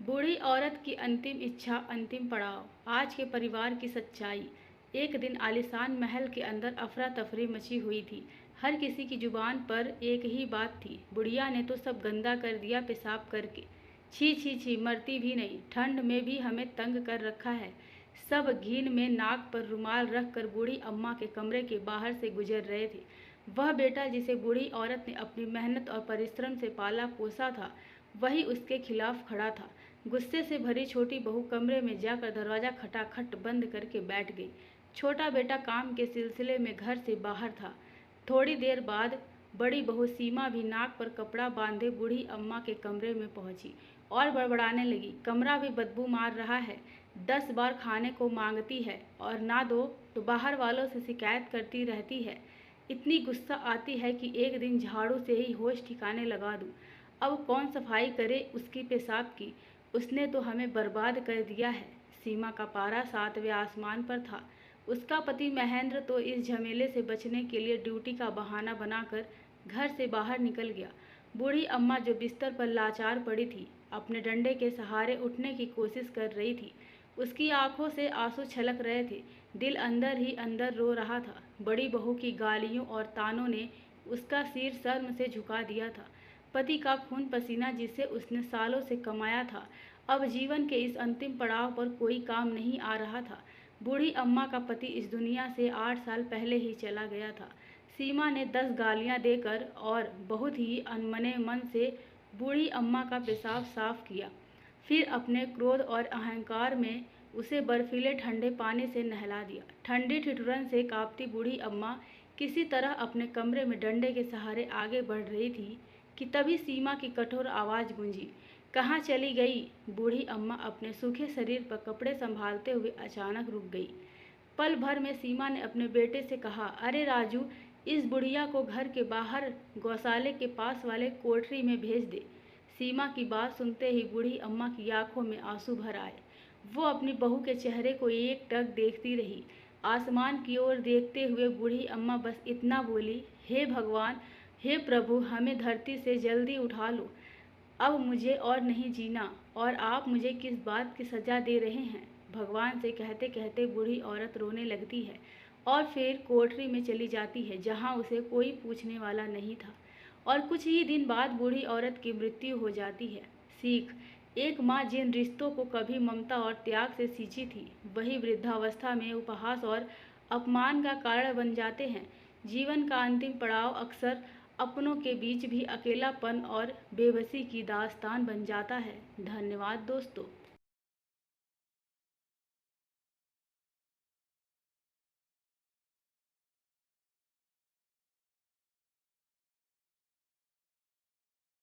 बूढ़ी औरत की अंतिम इच्छा, अंतिम पड़ाव। आज के परिवार की सच्चाई। एक दिन आलीशान महल के अंदर अफरा तफरी मची हुई थी। हर किसी की जुबान पर एक ही बात थी, बुढ़िया ने तो सब गंदा कर दिया पेशाब करके। छी छी छी, मरती भी नहीं, ठंड में भी हमें तंग कर रखा है। सब घीन में नाक पर रुमाल रख कर बूढ़ी अम्मा के कमरे के बाहर से गुजर रहे थे। वह बेटा जिसे बूढ़ी औरत ने अपनी मेहनत और परिश्रम से पाला पोसा था, वही उसके खिलाफ खड़ा था। गुस्से से भरी छोटी बहू कमरे में जाकर दरवाजा खटाखट बंद करके बैठ गई। छोटा बेटा काम के सिलसिले में घर से बाहर था। थोड़ी देर बाद बड़ी बहू सीमा भी नाक पर कपड़ा बांधे बूढ़ी अम्मा के कमरे में पहुंची और बड़बड़ाने लगी, कमरा भी बदबू मार रहा है, 10 बार खाने को मांगती है और ना दो तो बाहर वालों से शिकायत करती रहती है। इतनी गुस्सा आती है कि एक दिन झाड़ू से ही होश ठिकाने लगा दूं। अब कौन सफाई करे उसकी पेशाब की, उसने तो हमें बर्बाद कर दिया है। सीमा का पारा 7वें आसमान पर था। उसका पति महेंद्र तो इस झमेले से बचने के लिए ड्यूटी का बहाना बनाकर घर से बाहर निकल गया। बूढ़ी अम्मा जो बिस्तर पर लाचार पड़ी थी, अपने डंडे के सहारे उठने की कोशिश कर रही थी। उसकी आंखों से आंसू छलक रहे थे, दिल अंदर ही अंदर रो रहा था। बड़ी बहू की गालियों और तानों ने उसका सिर शर्म से झुका दिया था। पति का खून पसीना जिसे उसने सालों से कमाया था, अब जीवन के इस अंतिम पड़ाव पर कोई काम नहीं आ रहा था। बूढ़ी अम्मा का पति इस दुनिया से 8 साल पहले ही चला गया था। सीमा ने 10 गालियां देकर और बहुत ही अनमने मन से बूढ़ी अम्मा का पेशाब साफ किया। फिर अपने क्रोध और अहंकार में उसे बर्फीले ठंडे पानी से नहला दिया। ठंडी ठिठुरन से कांपती बूढ़ी अम्मा किसी तरह अपने कमरे में डंडे के सहारे आगे बढ़ रही थी कि तभी सीमा की कठोर आवाज़ गूंजी। कहाँ चली गई? बूढ़ी अम्मा अपने सूखे शरीर पर कपड़े संभालते हुए अचानक रुक गई। पल भर में सीमा ने अपने बेटे से कहा, अरे राजू, इस बुढ़िया को घर के बाहर गौशाले के पास वाले कोठरी में भेज दे। सीमा की बात सुनते ही बूढ़ी अम्मा की आंखों में आंसू भर आए। वो अपनी बहू के चेहरे को एकटक देखती रही। आसमान की ओर देखते हुए बूढ़ी अम्मा बस इतना बोली, हे भगवान, हे प्रभु, हमें धरती से जल्दी उठा लो। अब मुझे और नहीं जीना, और आप मुझे किस बात की सजा दे रहे हैं? भगवान से कहते कहते बूढ़ी औरत रोने लगती है और फिर कोठरी में चली जाती है, जहां उसे कोई पूछने वाला नहीं था। और कुछ ही दिन बाद बूढ़ी औरत की मृत्यु हो जाती है। सीख, एक माँ जिन रिश्तों को कभी ममता और त्याग से सींची थी, वही वृद्धावस्था में उपहास और अपमान का कारण बन जाते हैं। जीवन का अंतिम पड़ाव अक्सर अपनों के बीच भी अकेलापन और बेबसी की दास्तान बन जाता है। धन्यवाद दोस्तों।